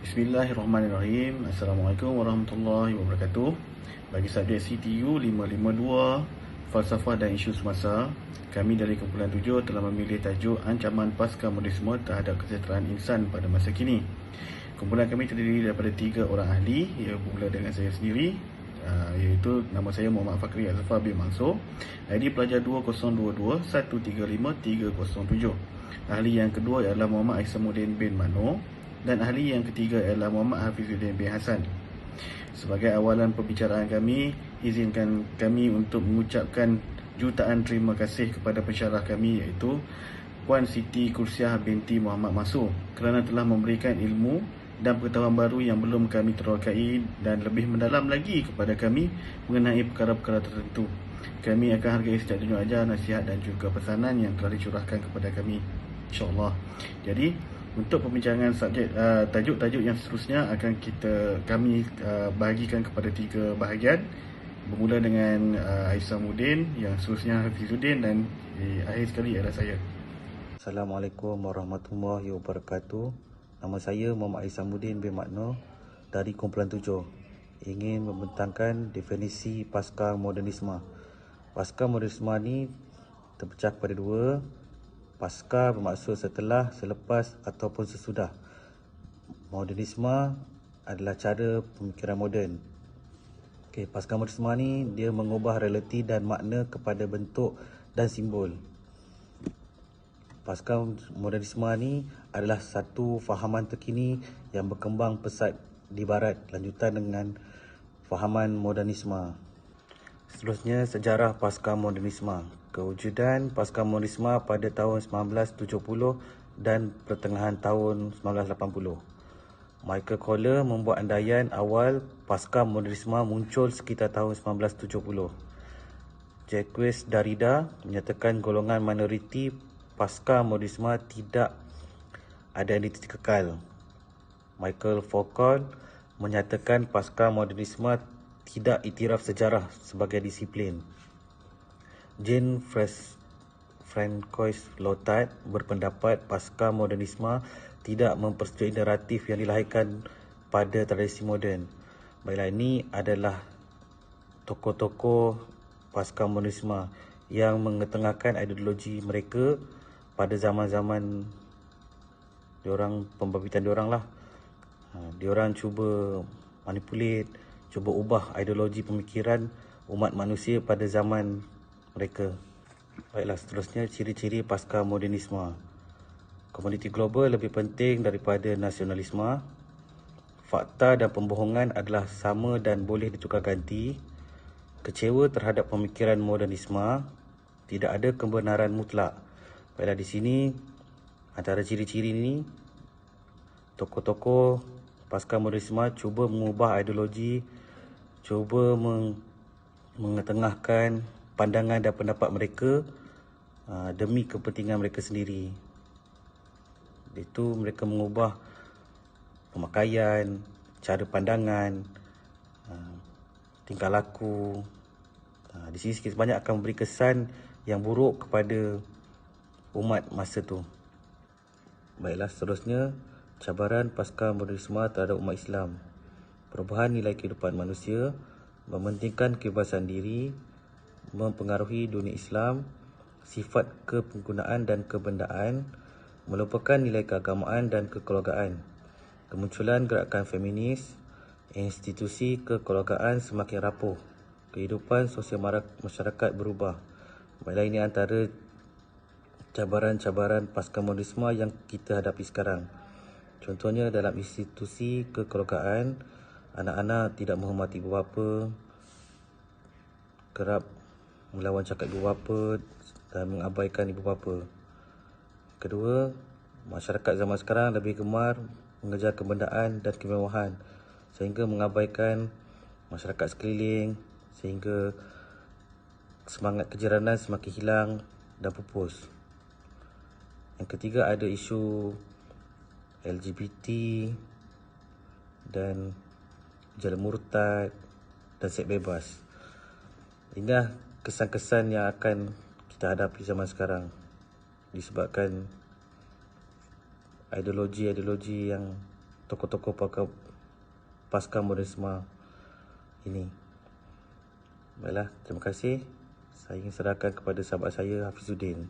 Bismillahirrahmanirrahim. Assalamualaikum warahmatullahi wabarakatuh. Bagi subjek CTU 552, Falsafah dan Isu Semasa, kami dari kumpulan 7 telah memilih tajuk Ancaman Pasca Modernisme terhadap Kesejahteraan Insan pada masa kini. Kumpulan kami terdiri daripada 3 orang ahli, ia bermula dengan saya sendiri, iaitu nama saya Muhammad Fakri Azfar bin Mansur, ID pelajar 2022-135-307. Ahli yang kedua ialah Muhammad Aisamuddin bin Mano, dan ahli yang ketiga ialah Muhammad Hafizuddin bin Hassan. Sebagai awalan pembicaraan kami, izinkan kami untuk mengucapkan jutaan terima kasih kepada pensyarah kami, iaitu Puan Siti Kursiah binti Muhammad Masur, kerana telah memberikan ilmu dan pengetahuan baru yang belum kami terokai dan lebih mendalam lagi kepada kami mengenai perkara-perkara tertentu. Kami akan hargai setiap tunjuk ajar, nasihat dan juga pesanan yang telah dicurahkan kepada kami, insyaAllah. Jadi untuk pembincangan subjek tajuk-tajuk yang seterusnya akan kami bahagikan kepada 3 bahagian, bermula dengan Aisamuddin, yang seterusnya Hafizuddin, dan akhir sekali ialah saya. Assalamualaikum warahmatullahi wabarakatuh. Nama saya Muhammad Aisamuddin bin Mano dari kumpulan 7. Ingin membentangkan definisi pasca modernisme. Pasca modernisme ni terpecah kepada 2. Pasca bermaksud setelah, selepas ataupun sesudah. Modernisme adalah cara pemikiran moden. Pasca modernisme ni dia mengubah realiti dan makna kepada bentuk dan simbol. Pasca modernisme ni adalah satu fahaman terkini yang berkembang pesat di barat, lanjutan dengan fahaman modernisme. Seterusnya, sejarah pasca modernisme. Kewujudan pasca modernisme pada tahun 1970 dan pertengahan tahun 1980. Michael Kohler membuat andaian awal pasca modernisme muncul sekitar tahun 1970. Jacques Derrida menyatakan golongan minoriti pasca modernisme tidak ada identiti kekal. Michael Foucault menyatakan pasca modernisme tidak iktiraf sejarah sebagai disiplin. Jean-Francois Lyotard berpendapat pasca modernisme tidak mempersetujui naratif yang dilahirkan pada tradisi moden. Baiklah, ini adalah tokoh-tokoh pasca modernisme yang mengetengahkan ideologi mereka pada zaman-zaman diorang, pembabitan diorang lah. Diorang cuba manipulate, cuba ubah ideologi pemikiran umat manusia pada zaman mereka. Baiklah, seterusnya ciri-ciri pasca modernisme. Komuniti global lebih penting daripada nasionalisme. Fakta dan pembohongan adalah sama dan boleh ditukar ganti. Kecewa terhadap pemikiran modernisme. Tidak ada kebenaran mutlak. Baiklah, di sini antara ciri-ciri ini, tokoh-tokoh pasca modernisme cuba mengubah ideologi, cuba mengetengahkan pandangan dan pendapat mereka demi kepentingan mereka sendiri. Itu mereka mengubah pemakaian, cara pandangan, tingkah laku. Di sini sikit sebanyak akan memberi kesan yang buruk kepada umat masa tu. Baiklah, seterusnya cabaran pasca modernisme terhadap umat Islam. Perubahan nilai kehidupan manusia, mementingkan kebebasan diri, mempengaruhi dunia Islam, sifat kepenggunaan dan kebendaan, melupakan nilai keagamaan dan kekeluargaan, kemunculan gerakan feminis, institusi kekeluargaan semakin rapuh, kehidupan sosial masyarakat berubah. Baiklah, ini antara cabaran-cabaran pasca modernisme yang kita hadapi sekarang. Contohnya dalam institusi kekeluargaan, anak-anak tidak menghormati ibu bapa, kerap melawan cakap ibu bapa dan mengabaikan ibu bapa. Kedua, masyarakat zaman sekarang lebih gemar mengejar kebendaan dan kemewahan sehingga mengabaikan masyarakat sekeliling, sehingga semangat kejiranan semakin hilang dan pupus. Yang ketiga, ada isu LGBT dan jala murtad dan seks bebas. Inilah kesan-kesan yang akan kita hadapi zaman sekarang disebabkan ideologi-ideologi yang tokoh-tokoh pasca modernisme ini. Baiklah, terima kasih. Saya ingin serahkan kepada sahabat saya Hafizuddin.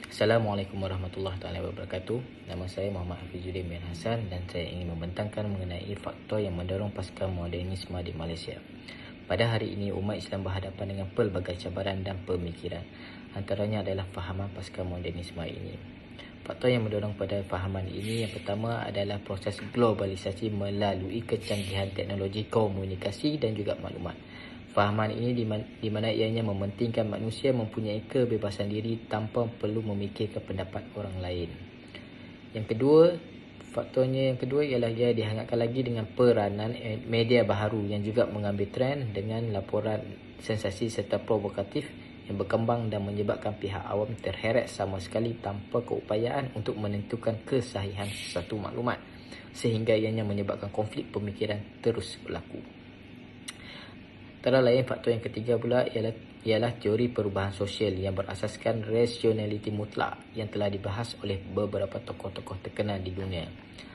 Assalamualaikum warahmatullahi wabarakatuh. Nama saya Muhammad Hafizuddin bin Hassan dan saya ingin membentangkan mengenai faktor yang mendorong pasca modernisme di Malaysia. Pada hari ini, umat Islam berhadapan dengan pelbagai cabaran dan pemikiran. Antaranya adalah fahaman pasca modernisme ini. Faktor yang mendorong pada fahaman ini, yang pertama adalah proses globalisasi melalui kecanggihan teknologi komunikasi dan juga maklumat. Fahaman ini di mana ianya mementingkan manusia mempunyai kebebasan diri tanpa perlu memikirkan pendapat orang lain. Faktornya yang kedua ialah ia dihangatkan lagi dengan peranan media baharu yang juga mengambil trend dengan laporan sensasi serta provokatif yang berkembang dan menyebabkan pihak awam terheret sama sekali tanpa keupayaan untuk menentukan kesahihan sesuatu maklumat, sehingga ianya menyebabkan konflik pemikiran terus berlaku. Antara lain, faktor yang ketiga pula ialah teori perubahan sosial yang berasaskan rasionaliti mutlak yang telah dibahas oleh beberapa tokoh-tokoh terkenal di dunia.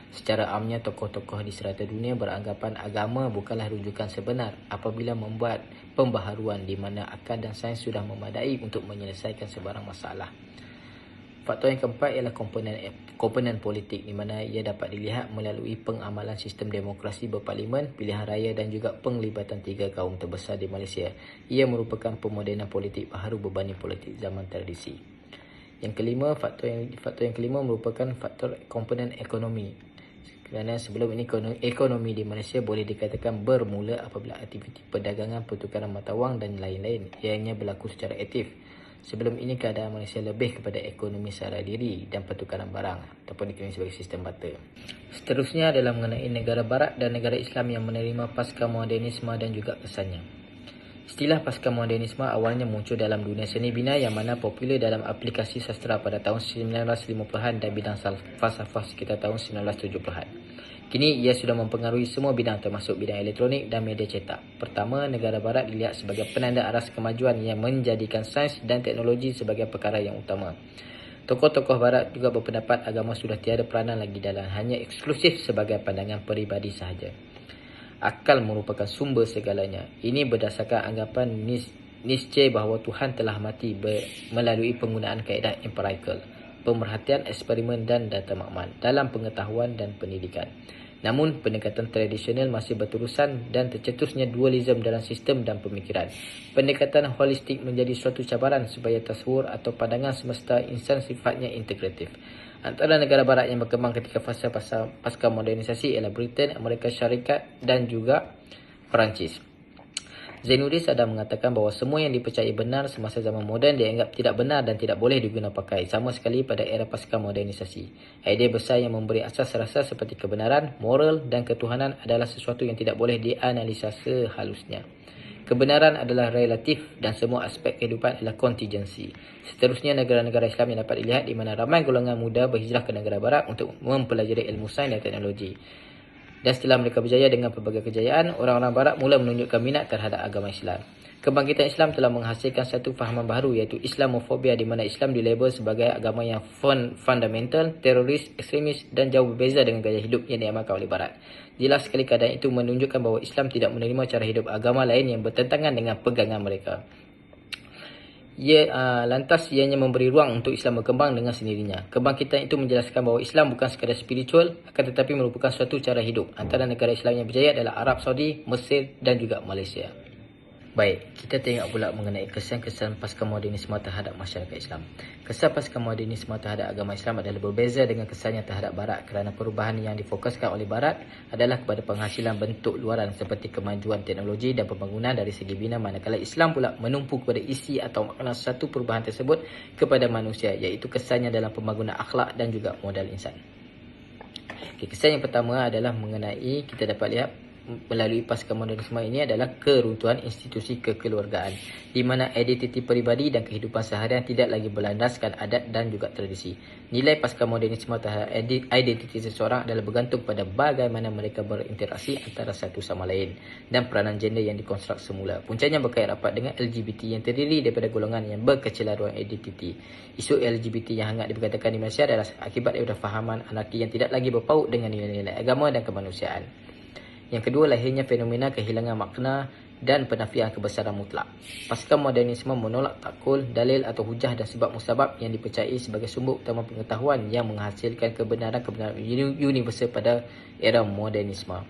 Secara amnya, tokoh-tokoh di serata dunia beranggapan agama bukanlah rujukan sebenar apabila membuat pembaharuan di mana akal dan sains sudah memadai untuk menyelesaikan sebarang masalah. Faktor yang keempat ialah komponen politik di mana ia dapat dilihat melalui pengamalan sistem demokrasi berparlimen, pilihan raya dan juga penglibatan tiga kaum terbesar di Malaysia. Ia merupakan pemodenan politik baharu berbanding politik zaman tradisi. Faktor yang kelima merupakan faktor komponen ekonomi. Kerana sebelum ini ekonomi di Malaysia boleh dikatakan bermula apabila aktiviti perdagangan, pertukaran mata wang dan lain-lain ianya berlaku secara aktif. Sebelum ini keadaan Malaysia lebih kepada ekonomi sara diri dan pertukaran barang ataupun dikenali sebagai sistem barter. Seterusnya adalah mengenai negara barat dan negara Islam yang menerima pasca modernisme dan juga kesannya. Istilah pasca modernisme awalnya muncul dalam dunia seni bina yang mana popular dalam aplikasi sastra pada tahun 1950-an dan bidang falsafah sekitar tahun 1970-an. Kini ia sudah mempengaruhi semua bidang termasuk bidang elektronik dan media cetak. Pertama, negara barat dilihat sebagai penanda aras kemajuan yang menjadikan sains dan teknologi sebagai perkara yang utama. Tokoh-tokoh barat juga berpendapat agama sudah tiada peranan lagi dalam, hanya eksklusif sebagai pandangan peribadi sahaja. Akal merupakan sumber segalanya. Ini berdasarkan anggapan niscaya bahawa Tuhan telah mati melalui penggunaan kaedah empirical, pemerhatian eksperimen dan data makmal dalam pengetahuan dan pendidikan. Namun, pendekatan tradisional masih berterusan dan tercetusnya dualisme dalam sistem dan pemikiran. Pendekatan holistik menjadi suatu cabaran supaya tasawur atau pandangan semesta insan sifatnya integratif. Antara negara barat yang berkembang ketika fasa pasca modernisasi ialah Britain, Amerika Syarikat dan juga Perancis. Zainuddin Sadar mengatakan bahawa semua yang dipercayai benar semasa zaman moden dianggap tidak benar dan tidak boleh digunakan pakai sama sekali pada era pasca modernisasi. Idea besar yang memberi asas rasa seperti kebenaran, moral dan ketuhanan adalah sesuatu yang tidak boleh dianalisa sehalusnya. Kebenaran adalah relatif dan semua aspek kehidupan adalah kontingensi. Seterusnya, negara-negara Islam yang dapat dilihat di mana ramai golongan muda berhijrah ke negara barat untuk mempelajari ilmu sains dan teknologi. Dan setelah mereka berjaya dengan pelbagai kejayaan, orang-orang barat mula menunjukkan minat terhadap agama Islam. Kebangkitan Islam telah menghasilkan satu fahaman baru iaitu Islamofobia di mana Islam dilabel sebagai agama yang fundamental, teroris, ekstremis dan jauh berbeza dengan gaya hidup yang diamalkan oleh barat. Jelas sekali keadaan itu menunjukkan bahawa Islam tidak menerima cara hidup agama lain yang bertentangan dengan pegangan mereka. Lantas ianya memberi ruang untuk Islam berkembang dengan sendirinya. Kebangkitan itu menjelaskan bahawa Islam bukan sekadar spiritual, akan tetapi merupakan suatu cara hidup. Antara negara Islam yang berjaya adalah Arab Saudi, Mesir dan juga Malaysia. Baik, kita tengok pula mengenai kesan-kesan pasca modernisme terhadap masyarakat Islam. Kesan pasca modernisme terhadap agama Islam adalah berbeza dengan kesannya terhadap Barat kerana perubahan yang difokuskan oleh Barat adalah kepada penghasilan bentuk luaran seperti kemajuan teknologi dan pembangunan dari segi bina, manakala Islam pula menumpu kepada isi atau makna satu perubahan tersebut kepada manusia, iaitu kesannya dalam pembangunan akhlak dan juga modal insan. Kesan yang pertama adalah mengenai, kita dapat lihat melalui pasca modernisme ini adalah keruntuhan institusi kekeluargaan, di mana identiti peribadi dan kehidupan seharian tidak lagi berlandaskan adat dan juga tradisi. Nilai pasca modernisme terhadap identiti seseorang adalah bergantung pada bagaimana mereka berinteraksi antara satu sama lain dan peranan gender yang dikonstruk semula. Puncanya berkait rapat dengan LGBT yang terdiri daripada golongan yang berkecenderungan identiti. Isu LGBT yang hangat diperkatakan di Malaysia adalah akibat daripada fahaman anarki yang tidak lagi berpaut dengan nilai-nilai agama dan kemanusiaan. Yang kedua, lahirnya fenomena kehilangan makna dan penafian kebesaran mutlak. Pasca modernisme menolak takul, dalil atau hujah dan sebab musabab yang dipercayai sebagai sumber utama pengetahuan yang menghasilkan kebenaran-kebenaran universal pada era modernisme.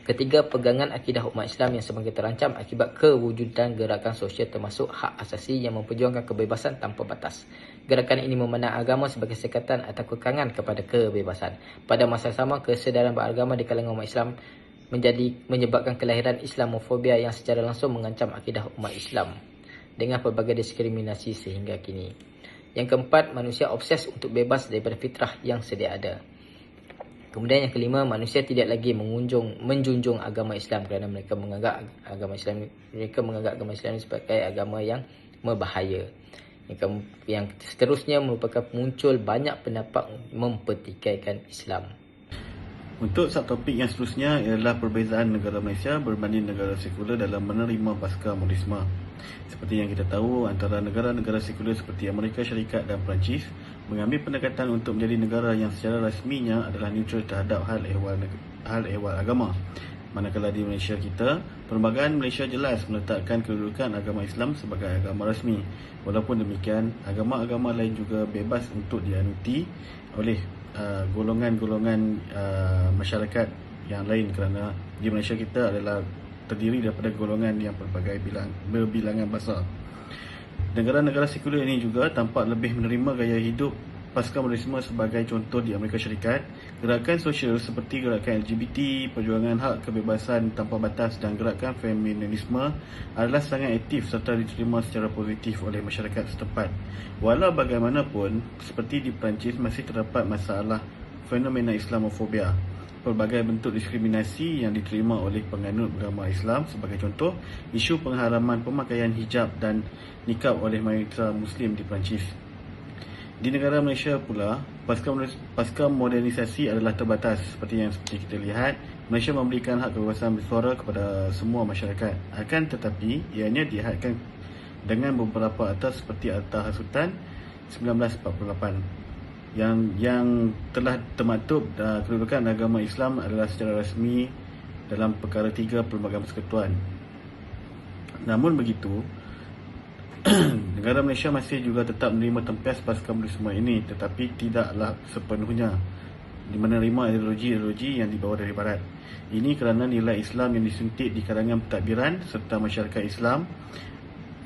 Ketiga, pegangan akidah umat Islam yang semakin terancam akibat kewujudan gerakan sosial termasuk hak asasi yang memperjuangkan kebebasan tanpa batas. Gerakan ini memandang agama sebagai sekatan atau kekangan kepada kebebasan. Pada masa sama, kesedaran beragama di kalangan umat Islam menyebabkan kelahiran Islamofobia yang secara langsung mengancam akidah umat Islam dengan pelbagai diskriminasi sehingga kini. Yang keempat, manusia obses untuk bebas daripada fitrah yang sedia ada. Kemudian yang kelima, manusia tidak lagi menjunjung agama Islam kerana mereka menganggap agama Islam sebagai agama yang berbahaya. Yang seterusnya merupakan muncul banyak pendapat mempertikaikan Islam. Untuk subtopik yang seterusnya ialah perbezaan negara Malaysia berbanding negara sekular dalam menerima pasca modernisme. Seperti yang kita tahu, antara negara-negara sekular seperti Amerika Syarikat dan Perancis mengambil pendekatan untuk menjadi negara yang secara rasminya adalah neutral terhadap hal ehwal agama. Manakala di Malaysia kita, Perlembagaan Malaysia jelas meletakkan kedudukan agama Islam sebagai agama rasmi. Walaupun demikian, agama-agama lain juga bebas untuk dianuti oleh golongan-golongan masyarakat yang lain, kerana di Malaysia kita adalah terdiri daripada golongan yang berbilangan besar. Negara-negara sekular ini juga tampak lebih menerima gaya hidup pasca modernisme. Sebagai contoh, di Amerika Syarikat, gerakan sosial seperti gerakan LGBT, perjuangan hak kebebasan tanpa batas dan gerakan feminisme adalah sangat aktif serta diterima secara positif oleh masyarakat setempat. Walau bagaimanapun, seperti di Perancis, masih terdapat masalah fenomena Islamofobia, pelbagai bentuk diskriminasi yang diterima oleh penganut agama Islam. Sebagai contoh, isu pengharaman pemakaian hijab dan nikab oleh mayoritas Muslim di Perancis. Di negara Malaysia pula, pasca modernisasi adalah terbatas. Seperti kita lihat, Malaysia memberikan hak kebebasan bersuara kepada semua masyarakat. Akan tetapi, ianya dihadkan dengan beberapa atas seperti Atas Hasutan 1948 yang telah termaktub kedudukan agama Islam adalah secara rasmi dalam perkara 3 Perlembagaan Persekutuan. Namun begitu, negara Malaysia masih juga tetap menerima tempias pasca modernisme ini, tetapi tidaklah sepenuhnya menerima ideologi-ideologi yang dibawa dari Barat. Ini kerana nilai Islam yang disuntik di kalangan pentadbiran serta masyarakat Islam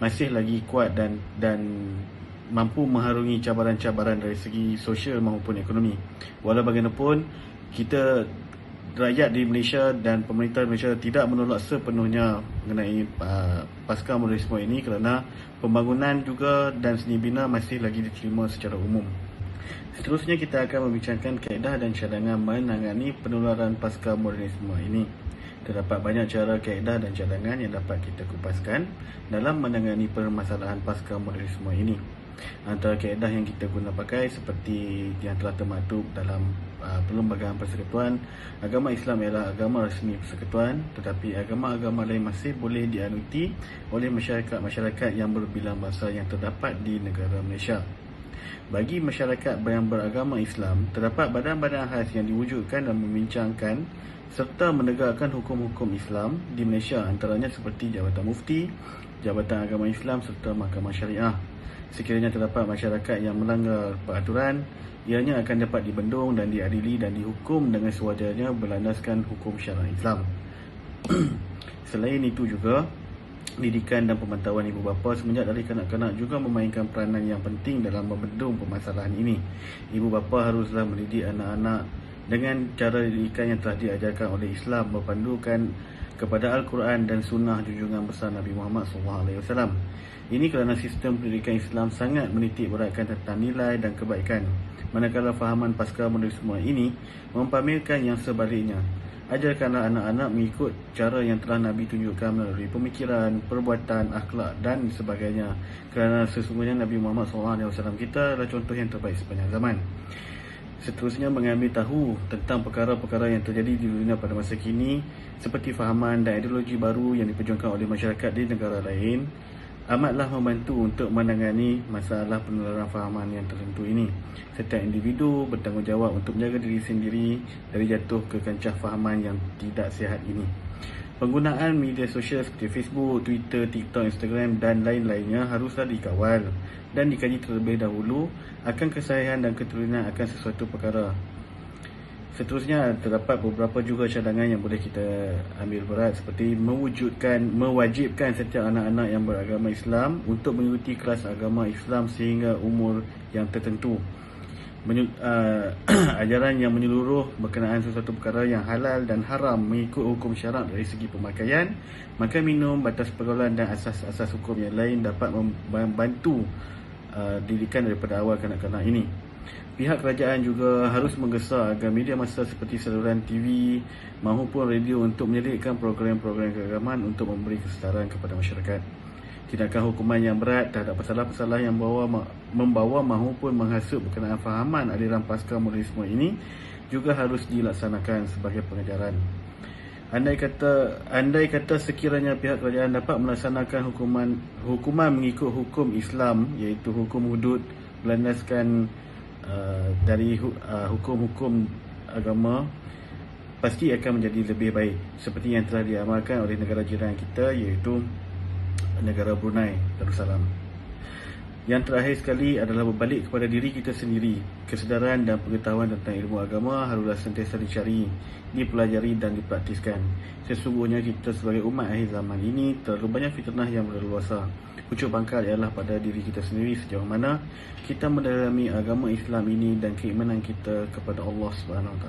masih lagi kuat dan mampu mengharungi cabaran-cabaran dari segi sosial maupun ekonomi. Walau bagaimanapun, kita rakyat di Malaysia dan pemerintah Malaysia tidak menolak sepenuhnya mengenai pasca modernisme ini, kerana pembangunan juga dan seni bina masih lagi diterima secara umum. Seterusnya kita akan membincangkan kaedah dan cadangan menangani penularan pasca modernisme ini. Terdapat banyak cara, kaedah dan cadangan yang dapat kita kupaskan dalam menangani permasalahan pasca modernisme ini. Antara kaedah yang kita guna pakai seperti yang telah termaktub dalam Perlembagaan Persekutuan, agama Islam ialah agama rasmi persekutuan, tetapi agama-agama lain masih boleh dianuti oleh masyarakat yang berbilang bahasa yang terdapat di negara Malaysia. Bagi masyarakat yang beragama Islam, terdapat badan-badan khas yang diwujudkan dan membincangkan serta menegakkan hukum-hukum Islam di Malaysia, antaranya seperti Jabatan Mufti, Jabatan Agama Islam serta Mahkamah Syariah. Sekiranya terdapat masyarakat yang melanggar peraturan, ianya akan dapat dibendung dan diadili dan dihukum dengan sewajarnya berlandaskan hukum syariat Islam. Selain itu juga, didikan dan pemantauan ibu bapa semenjak dari kanak-kanak juga memainkan peranan yang penting dalam membendung permasalahan ini. Ibu bapa haruslah mendidik anak-anak dengan cara didikan yang telah diajarkan oleh Islam, berpandukan kepada Al-Quran dan Sunnah junjungan besar Nabi Muhammad SAW. Ini kerana sistem pendidikan Islam sangat menitik beratkan tentang nilai dan kebaikan, manakala fahaman pasca modernisme ini mempamerkan yang sebaliknya. Ajarkanlah anak-anak mengikut cara yang telah Nabi tunjukkan melalui pemikiran, perbuatan, akhlak dan sebagainya. Kerana sesungguhnya Nabi Muhammad SAW kita adalah contoh yang terbaik sepanjang zaman. Seterusnya, mengambil tahu tentang perkara-perkara yang terjadi di dunia pada masa kini seperti fahaman dan ideologi baru yang diperjuangkan oleh masyarakat di negara lain amatlah membantu untuk menangani masalah penularan fahaman yang tertentu ini. Setiap individu bertanggungjawab untuk menjaga diri sendiri dari jatuh ke kancah fahaman yang tidak sihat ini. Penggunaan media sosial seperti Facebook, Twitter, TikTok, Instagram dan lain-lainnya haruslah dikawal dan dikaji terlebih dahulu akan kesahihan dan keturunan akan sesuatu perkara. Seterusnya, terdapat beberapa juga cadangan yang boleh kita ambil berat seperti mewajibkan setiap anak-anak yang beragama Islam untuk mengikuti kelas agama Islam sehingga umur yang tertentu. Ajaran yang menyeluruh berkenaan sesuatu perkara yang halal dan haram mengikut hukum syarak dari segi pemakaian, makan minum, batas pergaulan dan asas-asas hukum yang lain dapat membantu didikan daripada awal kanak-kanak ini. Pihak kerajaan juga harus menggesa agar media massa seperti saluran TV maupun radio untuk menyelitkan program-program keagamaan untuk memberi kesetaraan kepada masyarakat. Tindakan hukuman yang berat terhadap pasalah-pasalah yang membawa maupun menghasut berkenaan fahaman aliran pasca modernisme ini juga harus dilaksanakan sebagai pengajaran. Andai kata sekiranya pihak kerajaan dapat melaksanakan hukuman mengikut hukum Islam, iaitu hukum hudud berlandaskan dari hukum-hukum agama, pasti akan menjadi lebih baik seperti yang telah diamalkan oleh negara jiran kita, iaitu negara Brunei Darussalam. Yang terakhir sekali adalah berbalik kepada diri kita sendiri. Kesedaran dan pengetahuan tentang ilmu agama haruslah sentiasa dicari, dipelajari dan dipraktiskan. Sesungguhnya kita sebagai umat akhir zaman ini terlalu banyak fitnah yang berleluasa. Pucuk pangkal ialah pada diri kita sendiri sejauh mana kita mendalami agama Islam ini dan keimanan kita kepada Allah SWT.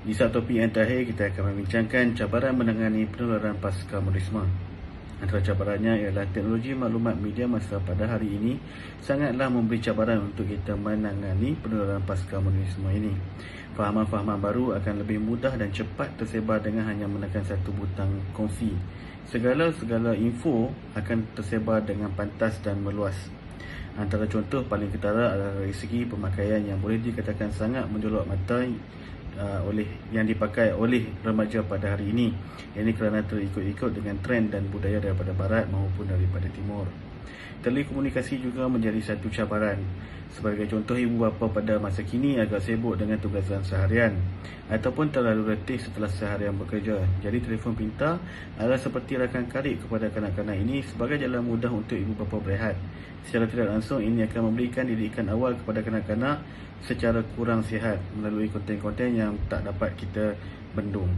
Di satu topik yang terakhir, kita akan membincangkan cabaran menangani penularan pasca modernisme. Antara cabarannya ialah teknologi maklumat media massa pada hari ini sangatlah memberi cabaran untuk kita menangani penularan pasca modernisme ini. Fahaman-fahaman baru akan lebih mudah dan cepat tersebar dengan hanya menekan satu butang kongsi. Segala info akan tersebar dengan pantas dan meluas. Antara contoh paling ketara adalah dari segi pemakaian yang boleh dikatakan sangat menjolok mata yang dipakai oleh remaja pada hari ini. Ini kerana terikut-ikut dengan trend dan budaya daripada barat maupun daripada timur. Telekomunikasi juga menjadi satu cabaran. Sebagai contoh, ibu bapa pada masa kini agak sibuk dengan tugasan seharian ataupun terlalu letih setelah seharian bekerja. Jadi telefon pintar adalah seperti rakan karib kepada kanak-kanak ini sebagai jalan mudah untuk ibu bapa berehat. Secara tidak langsung, ini akan memberikan didikan awal kepada kanak-kanak secara kurang sihat melalui konten-konten yang tak dapat kita bendung.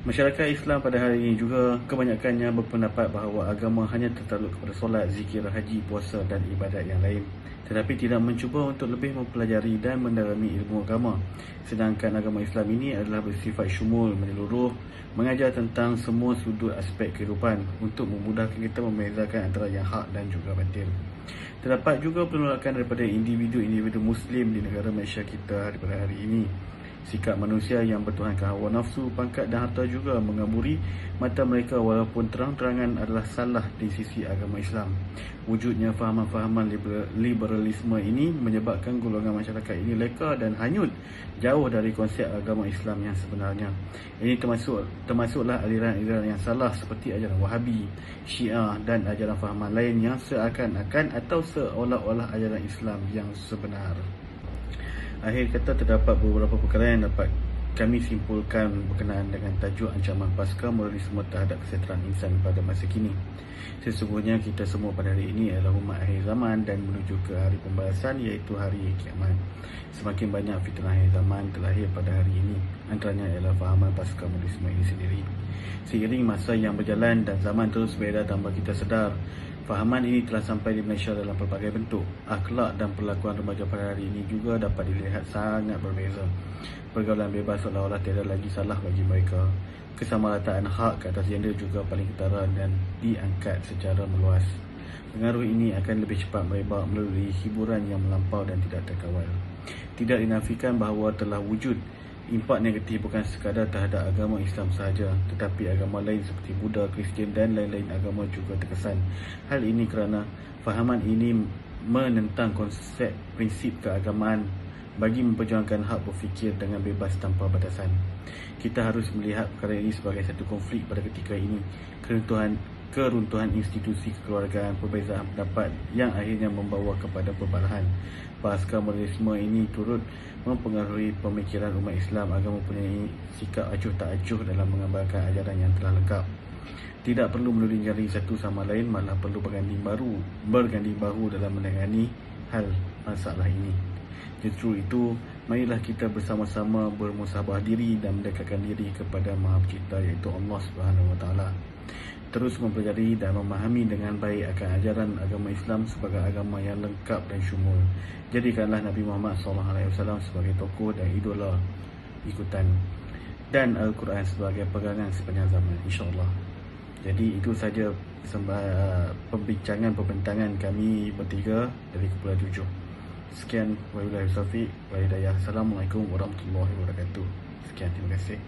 Masyarakat Islam pada hari ini juga kebanyakannya berpendapat bahawa agama hanya tertakluk kepada solat, zikir, haji, puasa dan ibadat yang lain, tetapi tidak mencuba untuk lebih mempelajari dan mendalami ilmu agama. Sedangkan agama Islam ini adalah bersifat syumul, menyeluruh, mengajar tentang semua sudut aspek kehidupan untuk memudahkan kita membezakan antara yang hak dan juga batil. Terdapat juga penolakan daripada individu-individu Muslim di negara Malaysia kita pada hari ini. Sikap manusia yang bertuhankan hawa nafsu, pangkat dan harta juga mengaburi mata mereka walaupun terang-terangan adalah salah di sisi agama Islam. Wujudnya fahaman-fahaman liberalisme ini menyebabkan golongan masyarakat ini leka dan hanyut jauh dari konsep agama Islam yang sebenarnya. Ini termasuklah aliran-aliran yang salah seperti ajaran Wahabi, Syiah dan ajaran fahaman lain yang seakan-akan atau seolah-olah ajaran Islam yang sebenar. Akhir kata, terdapat beberapa perkara yang dapat kami simpulkan berkenaan dengan tajuk ancaman pasca modernisme terhadap kesejahteraan insan pada masa kini. Sesungguhnya kita semua pada hari ini adalah umat akhir zaman dan menuju ke hari pembalasan, iaitu hari kiamat. Semakin banyak fitnah akhir zaman terlahir pada hari ini, antaranya ialah fahaman pasca modernisme ini sendiri. Seiring masa yang berjalan dan zaman terus beredar tanpa kita sedar, fahaman ini telah sampai di Malaysia dalam pelbagai bentuk. Akhlak dan perlakuan remaja pada hari ini juga dapat dilihat sangat berbeza. Pergaulan bebas seolah-olah tiada lagi salah bagi mereka. Kesamarataan hak ke atas gender juga paling ketara dan diangkat secara meluas. Pengaruh ini akan lebih cepat merebak melalui hiburan yang melampau dan tidak terkawal. Tidak dinafikan bahawa telah wujud Impak negatif bukan sekadar terhadap agama Islam sahaja, tetapi agama lain seperti Buddha, Kristian dan lain-lain agama juga terkesan. Hal ini kerana fahaman ini menentang konsep prinsip keagamaan bagi memperjuangkan hak berfikir dengan bebas tanpa batasan. Kita harus melihat perkara ini sebagai satu konflik pada ketika ini, keruntuhan institusi kekeluargaan, perbezaan pendapat yang akhirnya membawa kepada perbalahan. Pasca modernisme ini turut mempengaruhi pemikiran umat Islam agar mempunyai sikap acuh tak acuh dalam mengamalkan ajaran yang telah lengkap. Tidak perlu menuding jari satu sama lain, malah perlu berganding bahu dalam menangani hal masalah ini. Justru itu, marilah kita bersama-sama bermusabah diri dan mendekatkan diri kepada Maha Pencipta, iaitu Allah Subhanahu Wa Taala. Terus mempelajari dan memahami dengan baik akan ajaran agama Islam sebagai agama yang lengkap dan syumul. Jadikanlah Nabi Muhammad SAW sebagai tokoh dan idola ikutan, dan Al-Quran sebagai pegangan sepanjang zaman, insyaAllah. Jadi itu saja perbincangan kami bertiga dari Kepulauan 7. Sekian, wabillahi taufiq wal hidayah. Assalamualaikum warahmatullahi wabarakatuh. Sekian, terima kasih.